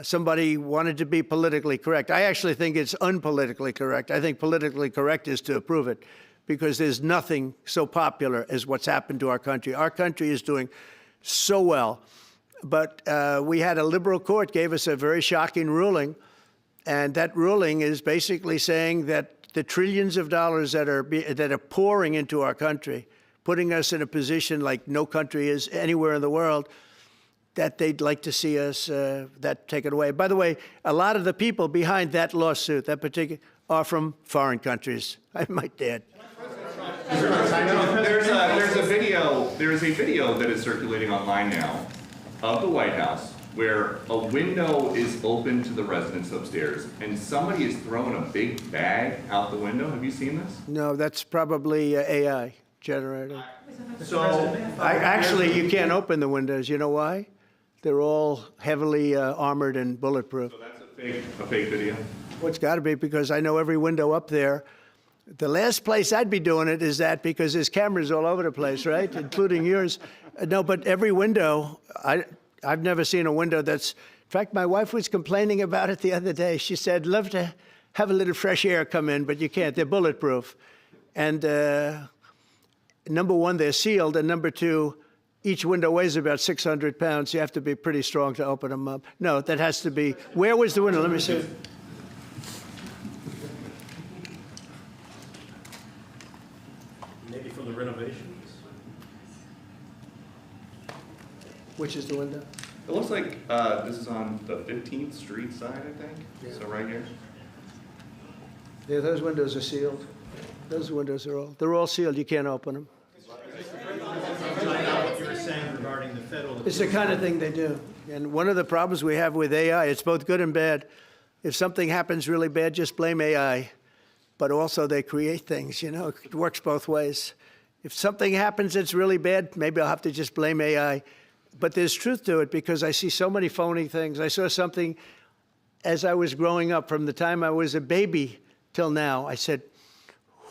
somebody wanted to be politically correct, I actually think it's unpolitically correct. I think politically correct is to approve it because there's nothing so popular as what's happened to our country. Our country is doing so well. But we had a liberal court gave us a very shocking ruling, and that ruling is basically saying that the trillions of dollars that are pouring into our country, putting us in a position like no country is anywhere in the world, that they'd like to see us that taken away. By the way, a lot of the people behind that lawsuit, that particular, are from foreign countries. I might add. There's a video that is circulating online now of the White House where a window is open to the residents upstairs and somebody is throwing a big bag out the window. Have you seen this? No, that's probably AI generated. So Actually, you can't open the windows. You know why? They're all heavily armored and bulletproof. So that's a fake video? Well, it's got to be because I know every window up there. The last place I'd be doing it is that because there's cameras all over the place, right, including yours. No, but every window, I've never seen a window that's, in fact, my wife was complaining about it the other day. She said, love to have a little fresh air come in, but you can't. They're bulletproof. And number one, they're sealed. And number two, each window weighs about 600 pounds. You have to be pretty strong to open them up. No, that has to be, where was the window? Let me see. maybe from the renovations? Which is the window? It looks like this is on the 15th Street side, I think. Yeah. So right here. Yeah, those windows are sealed. Those windows are they're all sealed. You can't open them. What you were saying regarding the federal. It's the kind of thing they do. And one of the problems we have with AI, it's both good and bad. If something happens really bad, just blame AI. But also they create things, you know, it works both ways. If something happens that's really bad, maybe I'll have to just blame AI. But there's truth to it because I see so many phony things. I saw something as I was growing up from the time I was a baby till now. I said,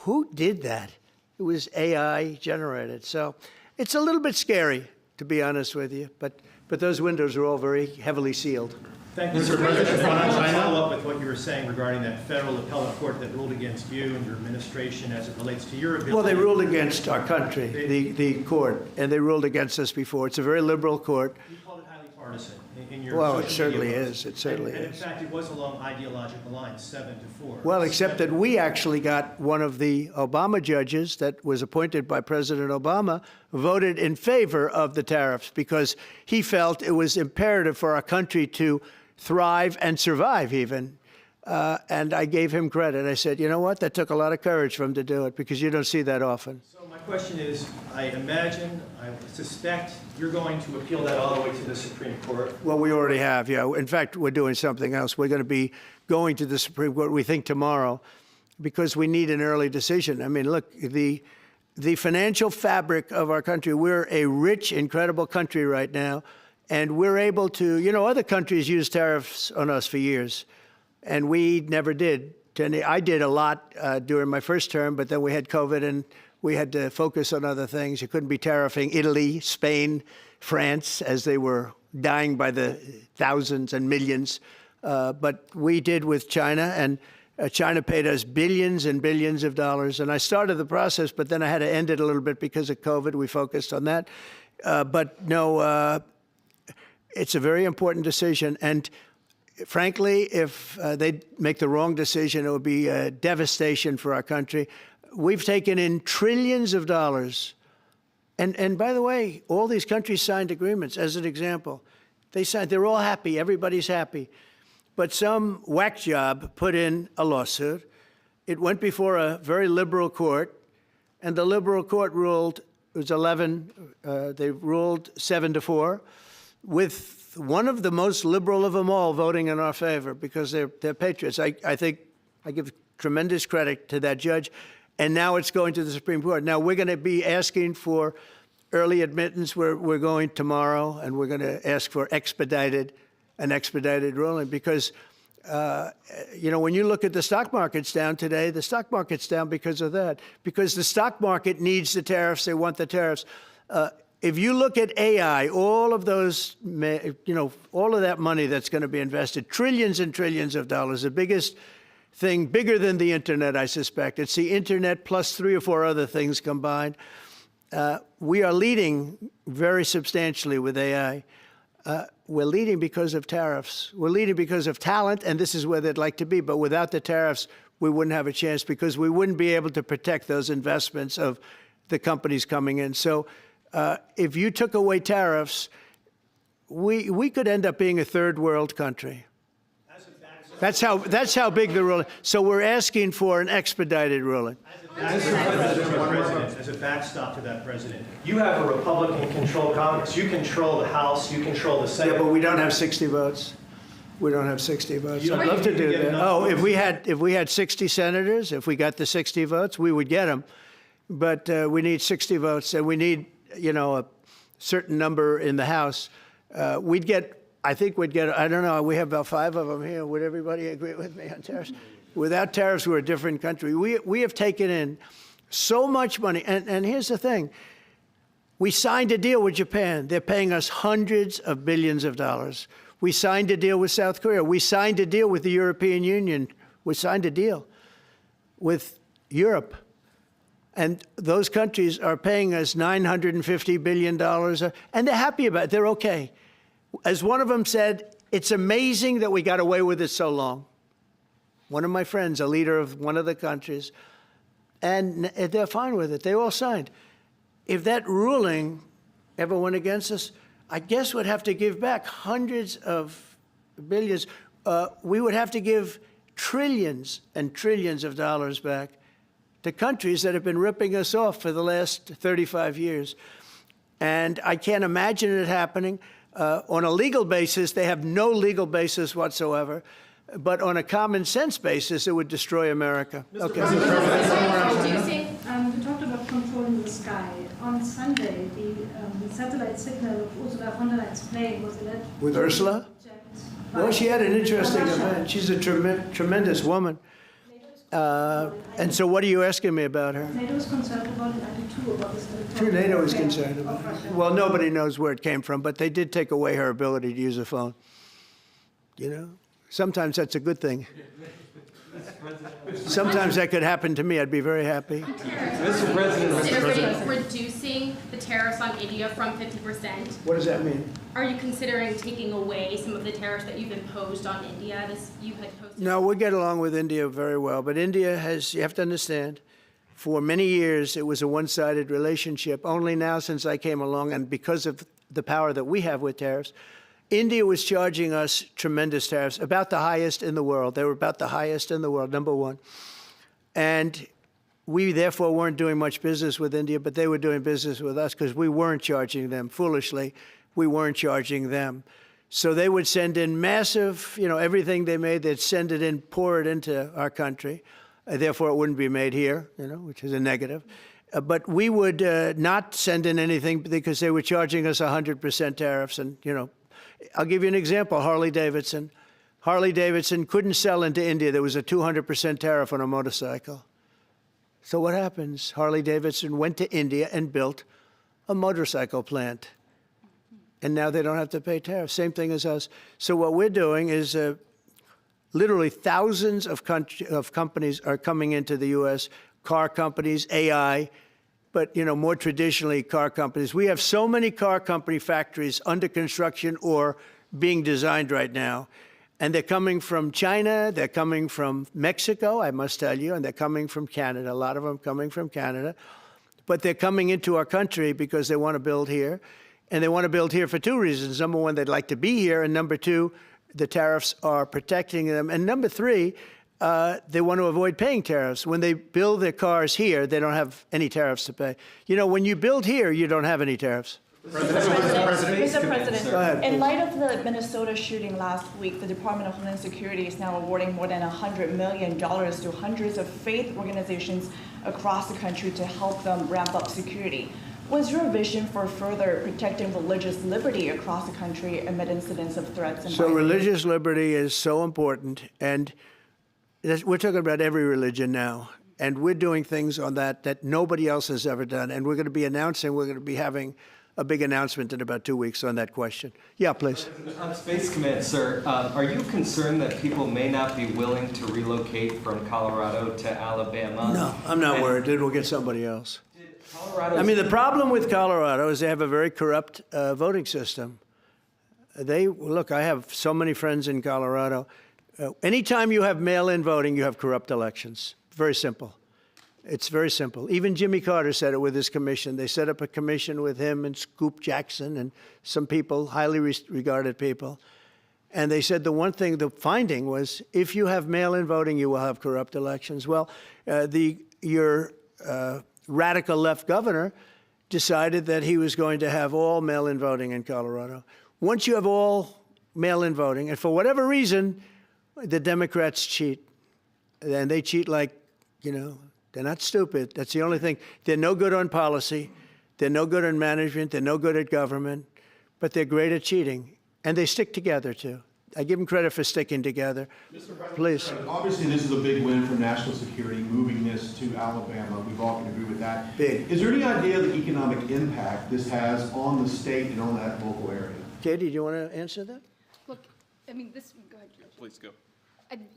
who did that? It was AI generated. So it's a little bit scary, to be honest with you. But those windows are all very heavily sealed. Thank you, Mr. President. I want to follow up with what you were saying regarding that federal appellate court that ruled against you and your administration as it relates to your ability. Well, they ruled against our country, the court, and they ruled against us before. It's a very liberal court. You called it highly partisan in your Well, it social certainly media is. posts. It certainly and in is. fact, it was along ideological lines, 7-4. Well, except that we actually got one of the Obama judges that was appointed by President Obama voted in favor of the tariffs because he felt it was imperative for our country to thrive and survive even. And I gave him credit. I said, you know what? That took a lot of courage for him to do it because you don't see that often. So my question is, I suspect you're going to appeal that all the way to the Supreme Court. Well, we already have, yeah. In fact, we're doing something else. We're going to be going to the Supreme Court, we think, tomorrow because we need an early decision. I mean, look, the financial fabric of our country, we're a rich, incredible country right now. And we're able to, you know, other countries use tariffs on us for years, and we never did. I did a lot during my first term, but then we had COVID, and we had to focus on other things. You couldn't be tariffing Italy, Spain, France, as they were dying by the thousands and millions. But we did with China, and China paid us billions and billions of dollars. And I started the process, but then I had to end it a little bit because of COVID. We focused on that. But no, it's a very important decision. And frankly, if they make the wrong decision, it would be a devastation for our country. We've taken in trillions of dollars. And by the way, all these countries signed agreements, as an example. They're all happy, everybody's happy. But some whack job put in a lawsuit. It went before a very liberal court, and the liberal court ruled, it was 11, they ruled 7-4, with one of the most liberal of them all voting in our favor because they're patriots. I think I give tremendous credit to that judge. And now it's going to the Supreme Court. Now we're going to be asking for early admittance. We're going tomorrow, and we're going to ask for an expedited ruling because, when you look at the stock market's down today, the stock market's down because of that, because the stock market needs the tariffs. They want the tariffs. If you look at AI, all of those, all of that money that's going to be invested, trillions and trillions of dollars, the biggest thing, bigger than the internet, I suspect. It's the internet plus 3 or 4 other things combined. We are leading very substantially with AI. We're leading because of tariffs. We're leading because of talent, and this is where they'd like to be. But without the tariffs, we wouldn't have a chance because we wouldn't be able to protect those investments of the companies coming in. So if you took away tariffs, we could end up being a third world country. That's how big the ruling. So we're asking for an expedited ruling. As a backstop to that, President, you have a Republican-controlled Congress. You control the House. You control the Senate. Yeah, but we don't have 60 votes. We don't have 60 votes. I'd love to do that. Oh, if we had 60 senators, if we got the 60 votes, we would get them. But we need 60 votes, and we need, a certain number in the House. I think we'd get, I don't know, we have about 5 of them here. Would everybody agree with me on tariffs? Without tariffs, we're a different country. We have taken in so much money. And here's the thing. We signed a deal with Japan. They're paying us hundreds of billions of dollars. We signed a deal with South Korea. We signed a deal with the European Union. We signed a deal with Europe. And those countries are paying us $950 billion. And they're happy about it. They're okay. As one of them said, it's amazing that we got away with it so long. One of my friends, a leader of one of the countries, and they're fine with it. They all signed. If that ruling ever went against us, I guess we'd have to give back hundreds of billions. We would have to give trillions and trillions of dollars back to countries that have been ripping us off for the last 35 years. And I can't imagine it happening. On a legal basis, they have no legal basis whatsoever. But on a common sense basis, it would destroy America. Okay. You talked about controlling the sky. On Sunday, the satellite signal of Ursula von der Leyen's plane was alleged. With Ursula? Well, she had an interesting event. She's a tremendous woman. And so what are you asking me about her? NATO is concerned about it, I do, about this. Sure, NATO is concerned about it. Well, nobody knows where it came from, but they did take away her ability to use a phone. Sometimes that's a good thing. Sometimes that could happen to me. I'd be very happy. Mr. President, reducing the tariffs on India from 50%. What does that mean? Are you considering taking away some of the tariffs that you've imposed on India? You had posted. No, we get along with India very well. But India has, you have to understand, for many years it was a one-sided relationship. Only now, since I came along, and because of the power that we have with tariffs, India was charging us tremendous tariffs, about the highest in the world. They were about the highest in the world, number one. And we, therefore, weren't doing much business with India, but they were doing business with us because we weren't charging them. Foolishly, we weren't charging them. So they would send in massive, everything they made, they'd send it in, pour it into our country. Therefore, it wouldn't be made here, which is a negative. But we would not send in anything because they were charging us 100% tariffs. And, I'll give you an example, Harley-Davidson. Harley-Davidson couldn't sell into India. There was a 200% tariff on a motorcycle. So what happens? Harley-Davidson went to India and built a motorcycle plant. And now they don't have to pay tariffs. Same thing as us. So what we're doing is literally thousands of companies are coming into the U.S., car companies, AI, but, more traditionally, car companies. We have so many car company factories under construction or being designed right now. And they're coming from China, they're coming from Mexico, I must tell you, and they're coming from Canada, a lot of them coming from Canada. But they're coming into our country because they want to build here. And they want to build here for two reasons. Number one, they'd like to be here. And number two, the tariffs are protecting them. And number three, they want to avoid paying tariffs. When they build their cars here, they don't have any tariffs to pay. You know, when you build here, you don't have any tariffs. Mr. President, Go ahead, in please. light of the Minnesota shooting last week, the Department of Homeland Security is now awarding more than $100 million to hundreds of faith organizations across the country to help them ramp up security. What's your vision for further protecting religious liberty across the country amid incidents of threats and So violence? religious liberty is so important, and we're talking about every religion now, and we're doing things on that nobody else has ever done, and we're going to be having a big announcement in about 2 weeks on that question. Yeah, please. On Space Command, sir, are you concerned that people may not be willing to relocate from Colorado to Alabama? No, I'm not worried. Then we'll get somebody else. Colorado. I mean, the problem with Colorado is they have a very corrupt voting system. Look, I have so many friends in Colorado. Anytime you have mail-in voting, you have corrupt elections. Very simple. It's very simple. Even Jimmy Carter said it with his commission. They set up a commission with him and Scoop Jackson and some people, highly regarded people. And they said the finding was, if you have mail-in voting, you will have corrupt elections. Well, your radical left governor decided that he was going to have all mail-in voting in Colorado. Once you have all mail-in voting, and for whatever reason, the Democrats cheat. And they cheat like, you know, they're not stupid. That's the only thing. They're no good on policy. They're no good on management. They're no good at government. But they're great at cheating. And they stick together, too. I give them credit for sticking together. Mr. President, please. Obviously, this is a big win for national security, moving this to Alabama. We all can agree with that. Big. Is there any idea of the economic impact this has on the state and on that local area? Katie, do you want to answer that? Look, I mean, go ahead. Please go.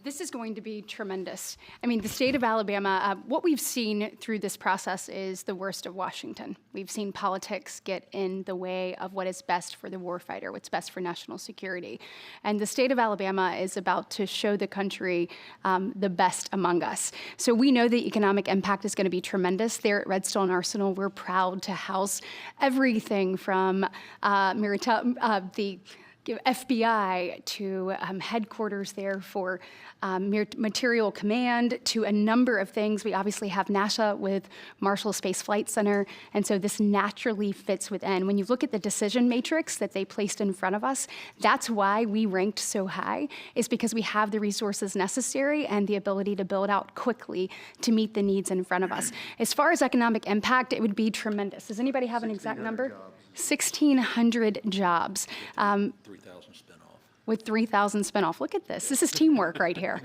This is going to be tremendous. I mean, the state of Alabama, what we've seen through this process is the worst of Washington. We've seen politics get in the way of what is best for the warfighter, what's best for national security. And the state of Alabama is about to show the country the best among us. So we know the economic impact is going to be tremendous. There at Redstone Arsenal, we're proud to house everything from the FBI to headquarters there for material command to a number of things. We obviously have NASA with Marshall Space Flight Center, and so this naturally fits within. When you look at the decision matrix that they placed in front of us, that's why we ranked so high, is because we have the resources necessary and the ability to build out quickly to meet the needs in front of us. As far as economic impact, it would be tremendous. Does anybody have an exact number? 1,600 jobs. 3,000 spinoff. With 3,000 spinoff. Look at this. This is teamwork right here.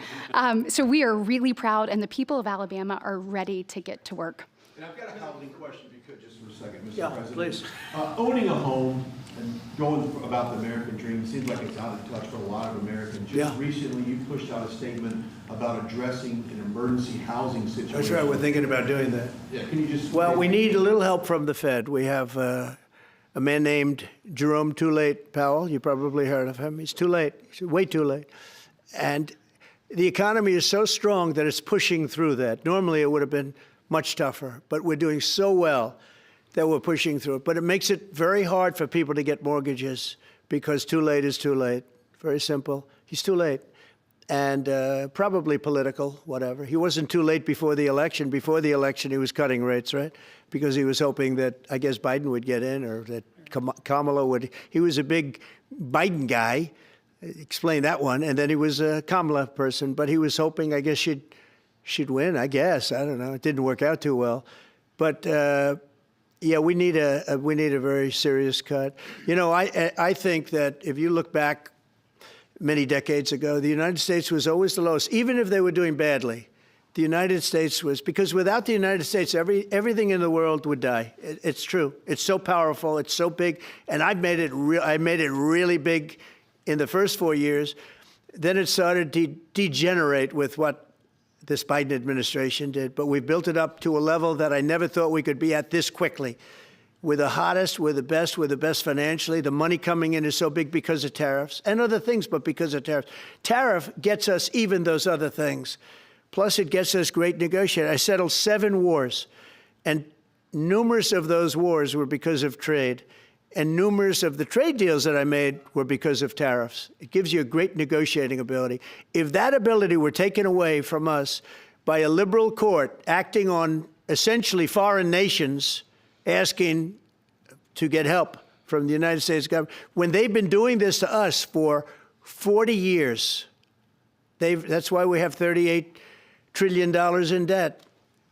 So we are really proud, and the people of Alabama are ready to get to work. And I've got a housing question, if you could, just for a second, Mr. Yeah, President. please. Owning a home and going about the American dream seems like it's out of touch for a lot of Americans. Just recently, you pushed out a statement about addressing an emergency housing situation. That's right. We're thinking about doing that. Yeah, can you just... Well, we need a little help from the Fed. We have a man named Jerome Too Late Powell. You probably heard of him. He's too late. He's way too late. And the economy is so strong that it's pushing through that. Normally, it would have been much tougher, but we're doing so well that we're pushing through it. But it makes it very hard for people to get mortgages because too late is too late. Very simple. He's too late. And probably political, whatever. He wasn't too late before the election. Before the election, he was cutting rates, right? Because he was hoping that, I guess, Biden would get in or that Kamala would. He was a big Biden guy. Explain that one. And then he was a Kamala person. But he was hoping, I guess, she'd win, I guess. I don't know. It didn't work out too well. But, yeah, we need a very serious cut. You know, I think that if you look back many decades ago, the United States was always the lowest, even if they were doing badly. The United States was, because without the United States, everything in the world would die. It's true. It's so powerful. It's so big. And I made it really big in the first 4 years. Then it started to degenerate with what this Biden administration did. But we built it up to a level that I never thought we could be at this quickly. We're the hottest, we're the best financially. The money coming in is so big because of tariffs and other things, but because of tariffs. Tariff gets us even those other things. Plus, it gets us great negotiating. I settled 7 wars, and numerous of those wars were because of trade. And numerous of the trade deals that I made were because of tariffs. It gives you a great negotiating ability. If that ability were taken away from us by a liberal court acting on essentially foreign nations, asking to get help from the United States government, when they've been doing this to us for 40 years. That's why we have $38 trillion in debt.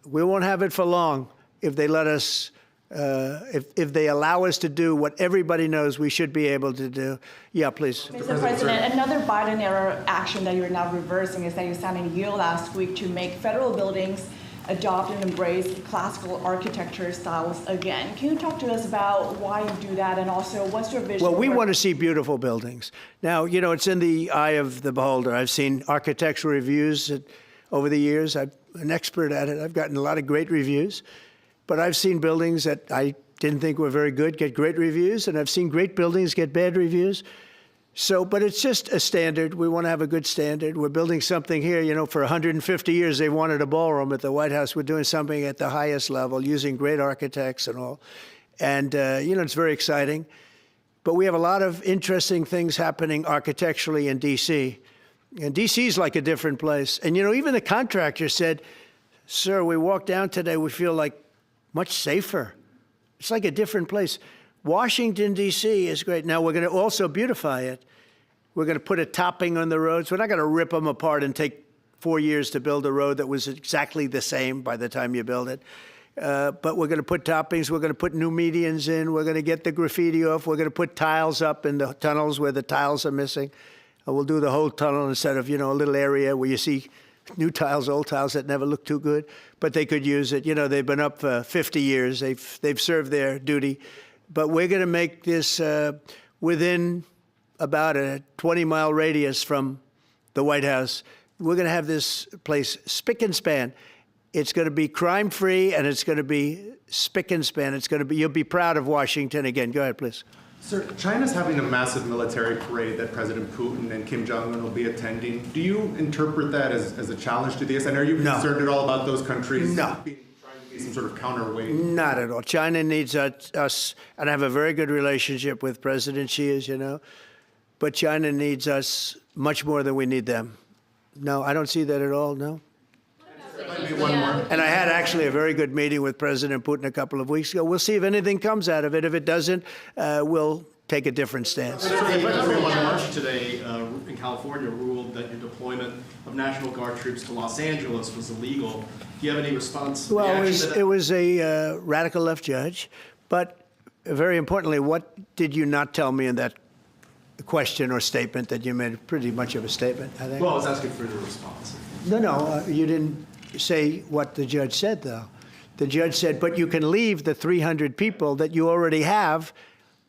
We won't have it for long if they let us, if they allow us to do what everybody knows we should be able to do. Yeah, please. Mr. President, another Biden-era action that you're now reversing is that you signed a deal last week to make federal buildings adopt and embrace classical architecture styles again. Can you talk to us about why you do that, and also what's your vision? Well, we want to see beautiful buildings. Now, you know, it's in the eye of the beholder. I've seen architectural reviews over the years. I'm an expert at it. I've gotten a lot of great reviews. But I've seen buildings that I didn't think were very good get great reviews, and I've seen great buildings get bad reviews. So, but it's just a standard. We want to have a good standard. We're building something here. You know, for 150 years, they wanted a ballroom at the White House. We're doing something at the highest level, using great architects and all. And, you know, it's very exciting. But we have a lot of interesting things happening architecturally in D.C. And D.C. is like a different place. And, you know, even the contractor said, sir, we walked down today, we feel like much safer. It's like a different place. Washington, D.C. is great. Now, we're going to also beautify it. We're going to put a topping on the roads. We're not going to rip them apart and take 4 years to build a road that was exactly the same by the time you build it. But we're going to put toppings. We're going to put new medians in. We're going to get the graffiti off. We're going to put tiles up in the tunnels where the tiles are missing. We'll do the whole tunnel instead of, you know, a little area where you see new tiles, old tiles that never look too good, but they could use it. You know, they've been up for 50 years. They've served their duty. But we're going to make this within about a 20-mile radius from the White House. We're going to have this place spick and span. It's going to be crime-free, and it's going to be spick and span. It's going to be, you'll be proud of Washington again. Go ahead, please. Sir, China's having a massive military parade that President Putin and Kim Jong-un will be attending. Do you interpret that as a challenge to this? And are you concerned at all about those countries trying to be some sort of counterweight? Not at all. China needs us, and I have a very good relationship with President Xi, as you know, but China needs us much more than we need them. No, I don't see that at all, no. And I had actually a very good meeting with President Putin a couple of weeks ago. We'll see if anything comes out of it. If it doesn't, we'll take a different stance. President March today in California ruled that your deployment of National Guard troops to Los Angeles was illegal. Do you have any response? Well, it was a radical left judge. But very importantly, what did you not tell me in that question or statement that you made? Pretty much of a statement, I think. Well, I was asking for your response. No, you didn't say what the judge said, though. The judge said, but you can leave the 300 people that you already have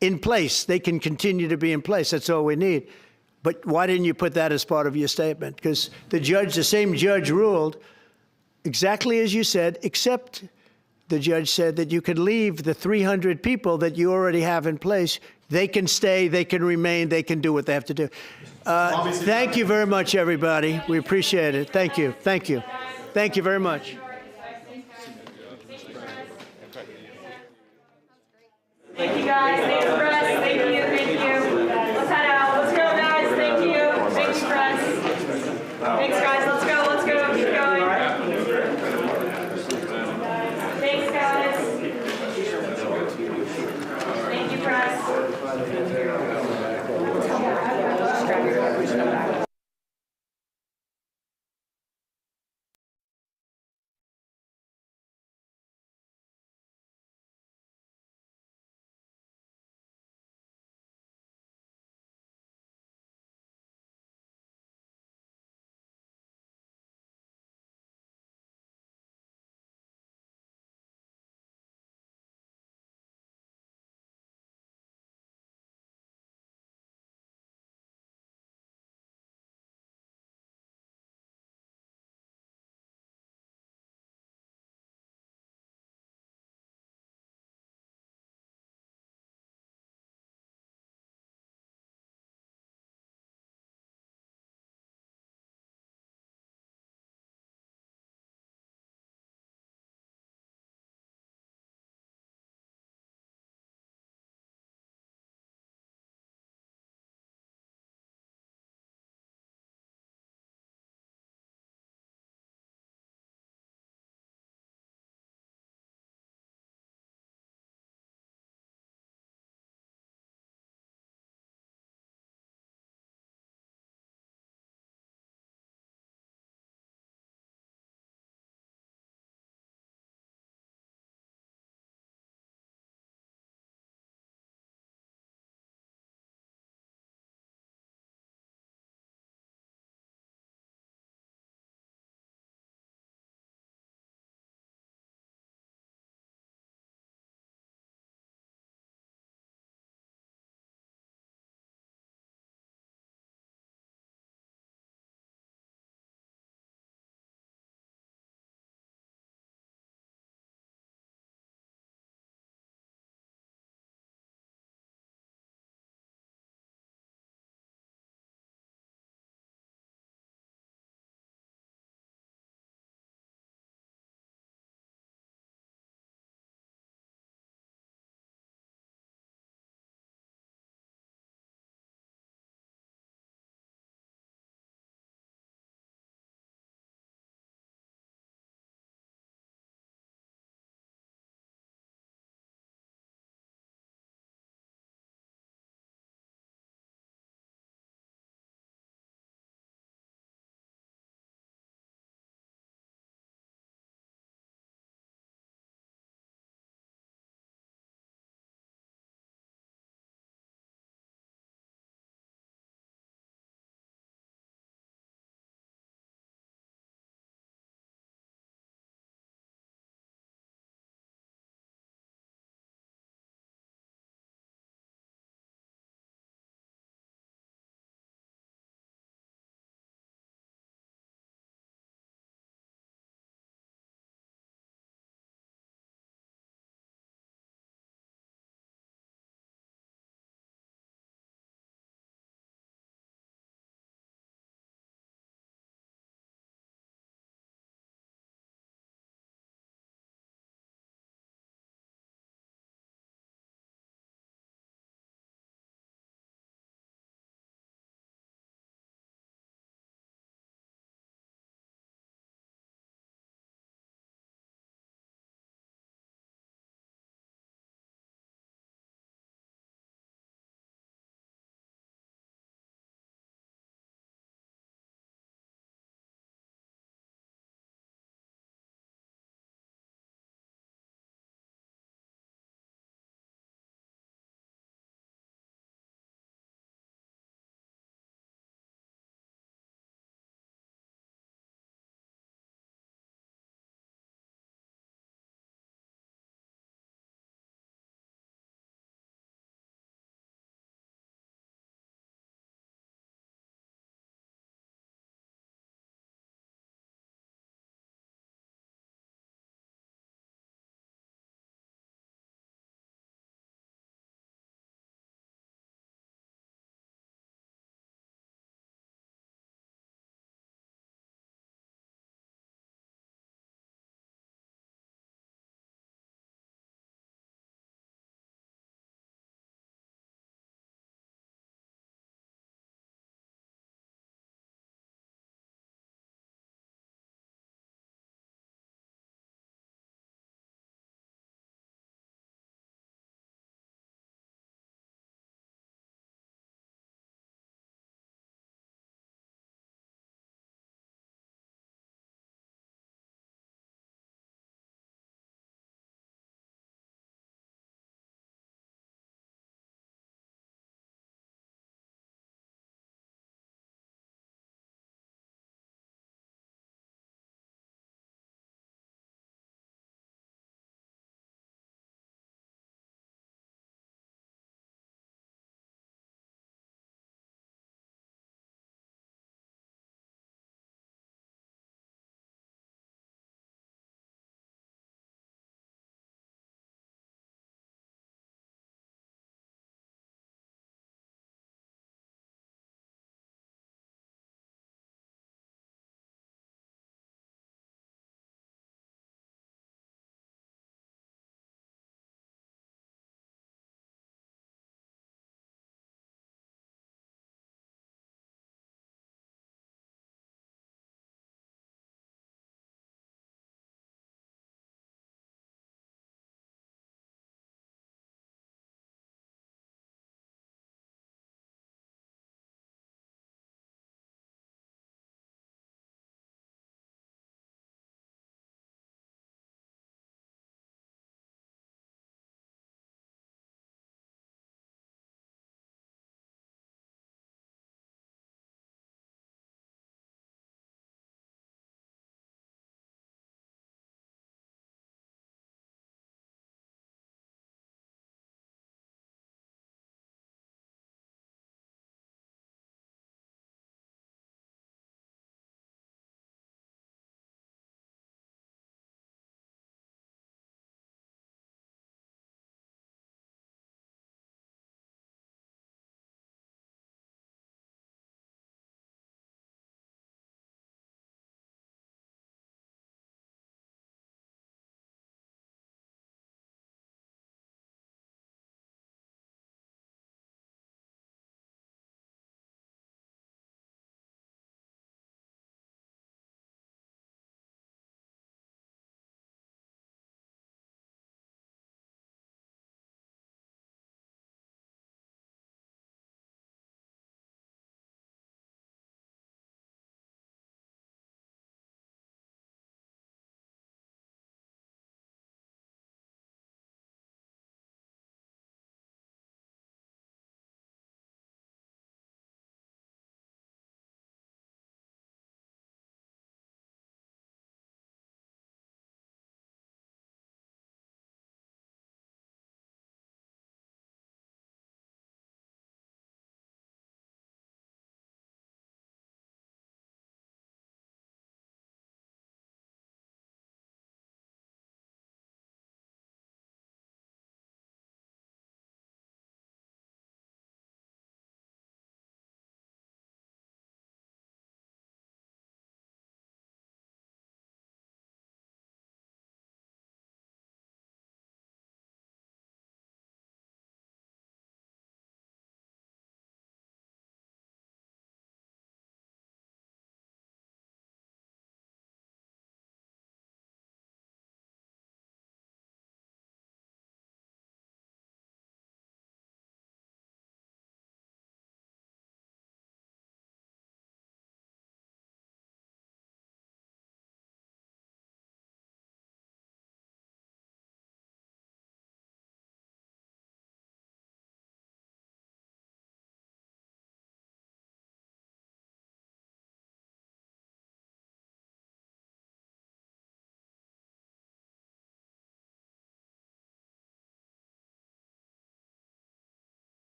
in place. They can continue to be in place. That's all we need. But why didn't you put that as part of your statement? Because the same judge ruled exactly as you said, except the judge said that you could leave the 300 people that you already have in place. They can stay, they can remain, they can do what they have to do. Thank you very much, everybody. We appreciate it. Thank you. Thank you. Thank you very much. Thank you, guys. Thank you, press. Thank you. Thank you. Let's head out. Let's go, guys. Thank you. Thank you, press. Thanks, guys.